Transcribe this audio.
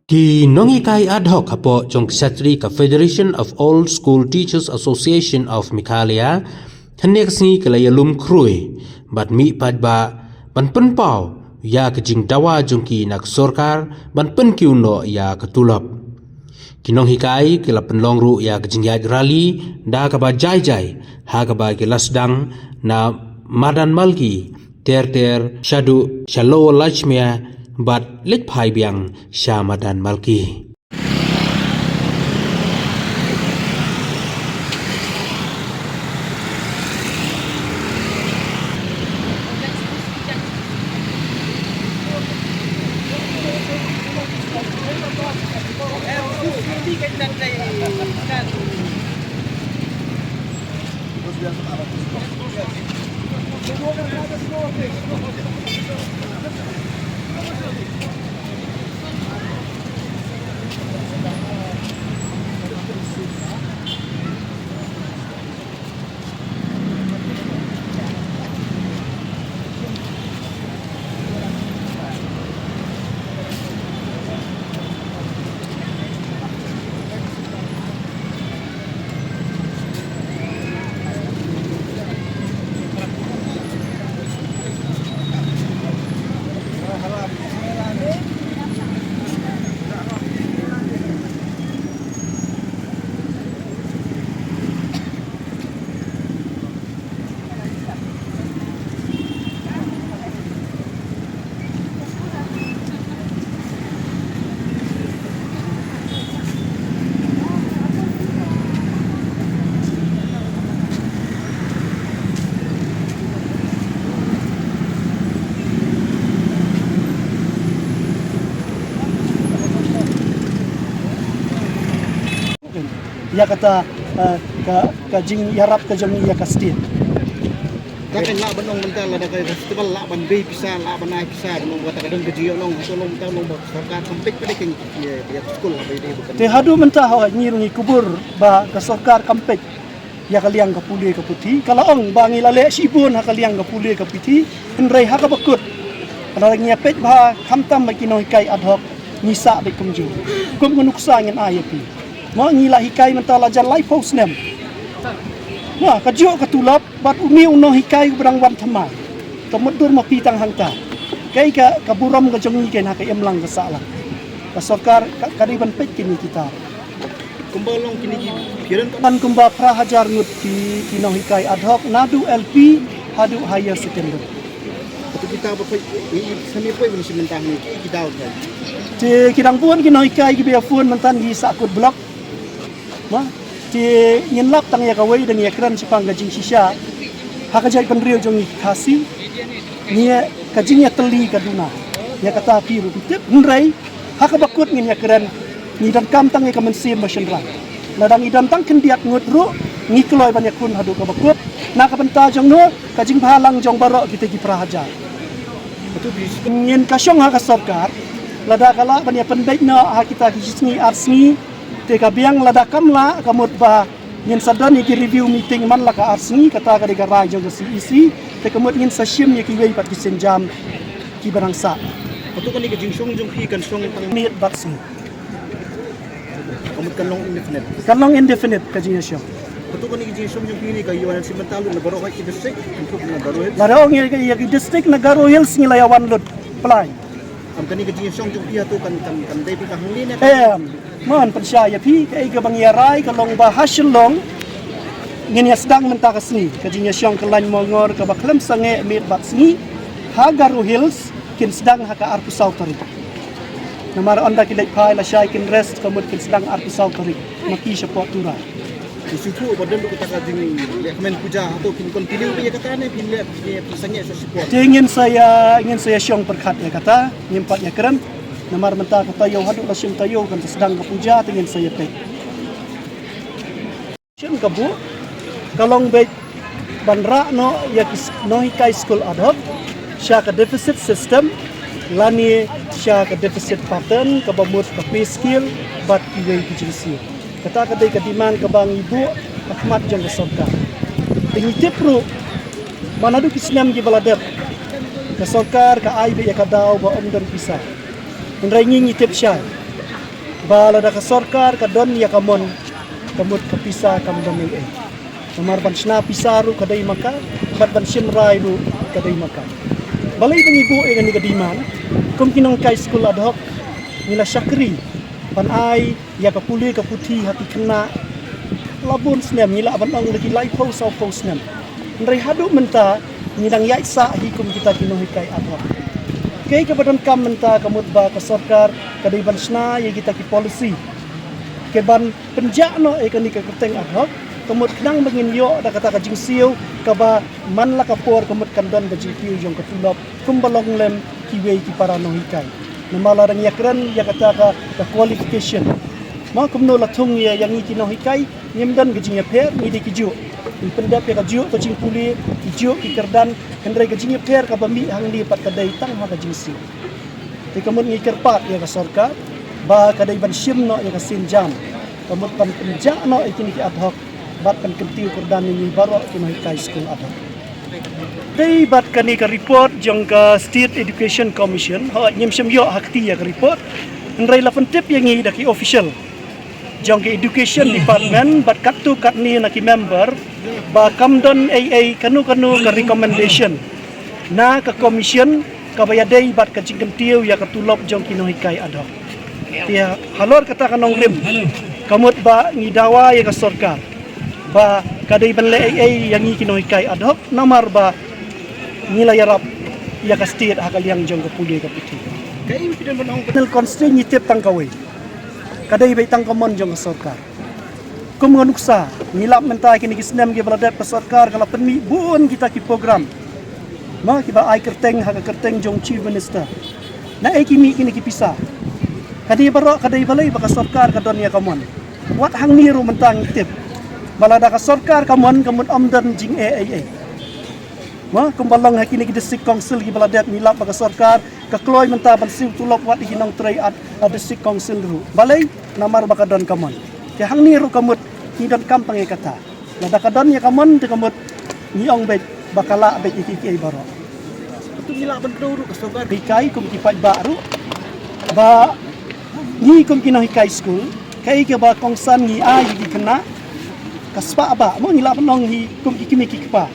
Ki nongi kai ad hoc hapo jong ksatri ka Federation of All School Teachers Association of Mikalia hanek singi kalayalum krui bat mi padba ban penpau ya kejing dawa jong ki nak sorkar ban penkiuno ya ketulap kinong hikai kila penlong ru ya kejing yaj rali da kaba jai jai ha kaba kilas dang na madan malki ter shadu shalo lachmia bat lek phai biang Syamadan Malki. Ya kata ka jing yarap ka jong ya kastin Kakek lah benong mental ada kayak festival lah ban bay pisah lah ban naik pisah benong buat kadang kejiyo nong tolong mental nong buat sarkat sampai pada keng ya sekolah bay day bukan. te hadu mentah ha ngirungi kubur ba ka sorkar kampek ya kaliang ka puli ka puti kalau ong ba ngilale sibun ha kaliang ka puli ka piti henrei ha ka bakut kalau ngi pet ba kamtam ba kinoi kai ad hoc ngisa be kumju kum nuksa ngin ayapi mo ngila hikai mentah la jan life house nem wah kajo katulap bat umi uno hikai berang wan thamai kemudur ma pitang hangta kai ka kaburam ka jongi kai na ka emlang ka sala ka sorkar kariban pet kini kita Kumbalong kini piran pan kumba prahajar ngut di kino hikai ad hoc nadu LP hadu higher secondary atau kita apa sami apa yang sementang ni kita kan. ti kidang pun kino hikai ki be phone mentan gi sakut blok ma ti nyenlap tang ya kawai dan ya kran sipang gajing sisha ha ka jai penrio jongi kasi ni kajing ya teli kaduna ya kata piru tip nrai ha ka bakut ngin ya kran ni dan kam tang ya kamen sim masyendra ladang idam tang kendiat ngudru ngi kloy ban ya kun hadu ka bakut na ka benta jong no kajing phalang jong barok kita gi prahaja Itu bis ngin kasyong ha ka sorkar lada kala ban ya penbaik na ha kita kisni arsni te ka biang lada kamla kamut ba ngin sadan ki review meeting man la ka arsni kata ka diga rai jong si isi te kamut ngin sashim ye ki wei pat ki senjam ki barangsa atau kan ni kejing song jong pi kan song tang ni batsi kamut kan long indefinite. kanong indefinite ka jing syong Atau kan ni kejing song jong pi ni kayu an semental na baru kai district untuk na baru. lada ong ye ki district Nagaro Hills ngilayawan lut play Am kan ni kejing song jong pi atau kan day pi kahang ni na. man percaya pi kai ka bangyarai ka long ba hasilong ngin ya sedang mentah kasni ka jing syong kelan mongor ka baklem sange mit batsni Nagaro Hills kin sedang ha ka arpu sautari namar onda kilek pai la syai kin rest kamut kin sedang arpu sautari maki support tura Di situ badan tu kita kajing rekomen puja atau kin continue dia kata ni pin lihat ni pesannya so support. ingin saya syong perkat ya kata nyempat ya keren namar mentah kata yo hadu la syong tayo kan sedang ka puja ingin saya pek syong kabu kalong bet banra no ya no hikai school ad hoc sya ka deficit system lani sya ka deficit pattern ka bamut ka pay skill bat kiwei kijisi kata kadai ka demand ka bang ibu Ahmad jang ka sorkar tingi tipru manadu kisnam gi baladep ka sorkar ka ai be ka daw ba om dan pisah nrai ngi tip sya Bala da ka sorkar ka don ya kamon kamut kapisa kam don e. Namar ban sna pisaru kadai maka, bat ban simrai ru kadai maka. Balai pengibu e gani kadiman, kum kinong kai school ad hoc nila syakri pan ai ya ka puli ka puthi hati kena labun snem nila ban ong lagi lai pau sau pau snem. Ndrai hadu menta nidang yai sa hi kum kita kinong hikai ad hoc. Kay kabadan kam menta kamut ba ka sorkar kadai ban sna ya kita ki policy. Ke ban penjakno e kani ka keteng ad hoc kamut nang bangin yo da kata ka jingsiu ka ba man la ka por kamut kandon ka jipiu jong ka tulop kumbalong lem kiwe ki para no hikai namala rang yakran ya kata ka qualification ma kumno la thung ya yang ki no hikai nyemdan ka jingya pher ni de ki ju ni pendap ya ka ju ka jing puli ki ju ki kerdan hendrai ka jingya pher ka ba mi hang li pat ka dai tang ha ka jingsiu te kamut ngi kerpat ya ka sorka ba ka dai ban sim no ya ka sin jam kamut pan penjak no ikini ki ad hoc bat kan kentiu kerdan ini baru kini kai school ada. Dei bat kani ka report jong ka State Education Commission ha nyem yo hakti ya ka report ndrai la tip yang ngi daki official jong ka Education Department bat katu kat ni na ki member ba kamdon AA kanu ka recommendation na ka commission ka bayadai bat ka jingkentiu ya ka tulop jong kini kai ada. Tia halor kata kanong rim kamut ba ngi dawa ya ka sorkar ba kadai banle ai yang ikinoy kai ad hoc namar ba nilayarap ya ka state hakal yang jong ka puli ka puti Kay pidan banong penel constraint nyitip tang kawai kadai bai tang kamon jong ka sorkar kum nganuksa nilap mentai kini kisnem ge baladat pa sorkar kala penmi buun kita ki program ma ki ba ai kerteng ha ka kerteng jong chief minister na ai kimi kini ki pisa kadai baro kadai balai ba ka sorkar ka don ya kamon wat hang niru mentang tip balada ka sorkar kamon amdan jing AAA ma kumbalong hakini ki district council ki baladat nilap ka sorkar ka kloy menta ban siu tulok wat hinong tray at district council ru balai namar baka don kamon ke hang niru kamut ni don kampang e kata lada ka don ya kamon te kamut ni ong bet bakala bet iki baro tu nila ban keduru ka sogar hikai kum ki pai baru ba ni kum ki no hikai school kai ke ba kongsan ni ai ki kena kaspa ba mo nila panong hi kum ki kimi ki pa